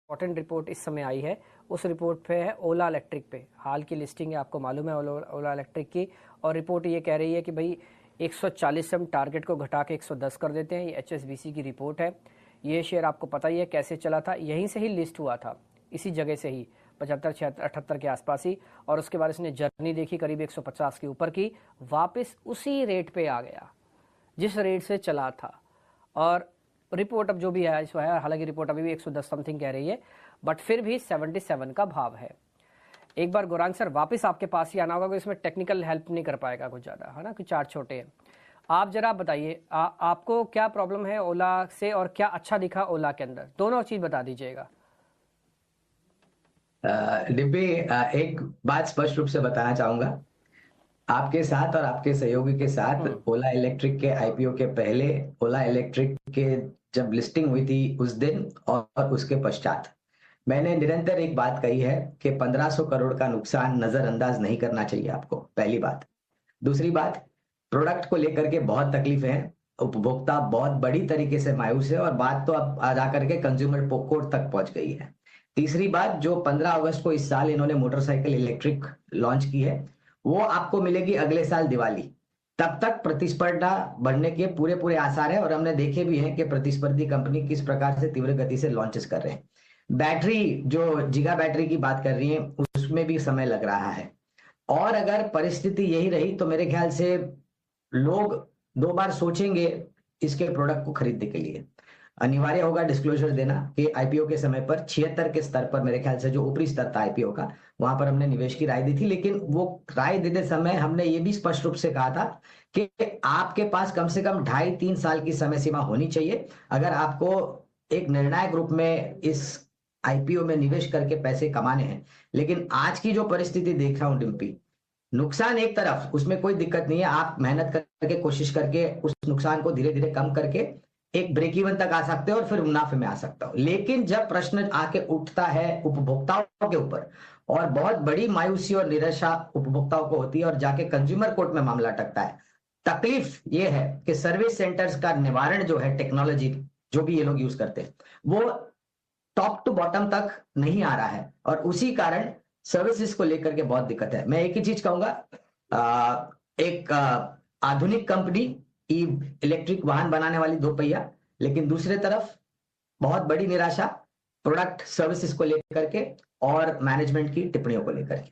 Important report इस समय आई है, उस रिपोर्ट पे है ओला इलेक्ट्रिक पे। हाल की लिस्टिंग है, आपको मालूम है ओला इलेक्ट्रिक की। और रिपोर्ट ये कह रही है कि भाई 140 से हम टारगेट को घटा के 110 कर देते हैं। ये HSBC की रिपोर्ट है। ये शेयर आपको पता ही है कैसे चला था, यहीं से ही लिस्ट हुआ था, इसी जगह से ही 75, 76, 78 के आसपास ही। और उसके बाद इसने जर्नी देखी करीब 150 के ऊपर की, वापस उसी रेट पे आ गया जिस रेट से चला था। और रिपोर्ट अब जो भी है सो है, हालांकि रिपोर्ट अभी भी 110 समथिंग कह रही है, बट फिर भी 77 का भाव है। एक बार गौरांग सर वापस आपके पास ही आना होगा, इसमें टेक्निकल हेल्प नहीं कर पाएगा कुछ ज़्यादा, है ना, कि चार्ट छोटे हैं। आप जरा बताइए आपको क्या प्रॉब्लम है ओला से, और क्या अच्छा दिखा ओला के अंदर, दोनों चीज बता दीजिएगा। डिब्बे, एक बात स्पष्ट रूप से बताना चाहूंगा आपके साथ और आपके सहयोगी के साथ। ओला इलेक्ट्रिक के आईपीओ के पहले, ओला इलेक्ट्रिक के जब लिस्टिंग हुई थी उस दिन और उसके पश्चात मैंने निरंतर एक बात कही है कि 1500 करोड़ का नुकसान नजरअंदाज नहीं करना चाहिए आपको, पहली बात। दूसरी बात, प्रोडक्ट को लेकर के बहुत तकलीफ है, उपभोक्ता बहुत बड़ी तरीके से मायूस है और बात तो अब आ जाकर के कंज्यूमर कोर्ट तक पहुंच गई है। तीसरी बात, जो 15 अगस्त को इस साल इन्होंने मोटरसाइकिल इलेक्ट्रिक लॉन्च की है, वो आपको मिलेगी अगले साल दिवाली। तब तक प्रतिस्पर्धा बढ़ने के पूरे पूरे आसार है और हमने देखे भी हैं कि प्रतिस्पर्धी कंपनी किस प्रकार से तीव्र गति से लॉन्चेस कर रहे हैं। बैटरी, जो जिगा बैटरी की बात कर रही है, उसमें भी समय लग रहा है। और अगर परिस्थिति यही रही तो मेरे ख्याल से लोग 2 बार सोचेंगे इसके प्रोडक्ट को खरीदने के लिए। अनिवार्य होगा डिस्क्लोजर देना कि आईपीओ के समय पर 76 के स्तर पर, मेरे ख्याल से जो ऊपरी स्तर था आईपीओ का, वहां पर हमने निवेश की राय दी थी। लेकिन वो राय देते समय हमने ये भी स्पष्ट रूप से कहा था कि आपके पास कम से कम 2.5-3 साल की समय सीमा होनी चाहिए अगर आपको एक निर्णायक रूप में इस आईपीओ में निवेश करके पैसे कमाने हैं। लेकिन आज की जो परिस्थिति देख रहा हूं डिम्पी, नुकसान एक तरफ, उसमें कोई दिक्कत नहीं है, आप मेहनत करके कोशिश करके उस नुकसान को धीरे धीरे कम करके एक ब्रेक इवन तक आ सकते हो और फिर मुनाफे में आ सकता हो। लेकिन जब प्रश्न आके उठता है उपभोक्ताओं के ऊपर, और बहुत बड़ी मायूसी और निराशा उपभोक्ताओं को होती है और जाके कंज्यूमर कोर्ट में मामला अटकता है। तकलीफ ये है कि सर्विस सेंटर्स का निवारण जो है, टेक्नोलॉजी जो भी ये लोग यूज करते हैं, वो टॉप टू बॉटम तक नहीं आ रहा है और उसी कारण सर्विसेज को लेकर के बहुत दिक्कत है। मैं एक ही चीज कहूंगा, एक आधुनिक कंपनी, इलेक्ट्रिक वाहन बनाने वाली 2 पहिया, लेकिन दूसरे तरफ बहुत बड़ी निराशा प्रोडक्ट सर्विसेज को लेकर के और मैनेजमेंट की टिप्पणियों को लेकर के।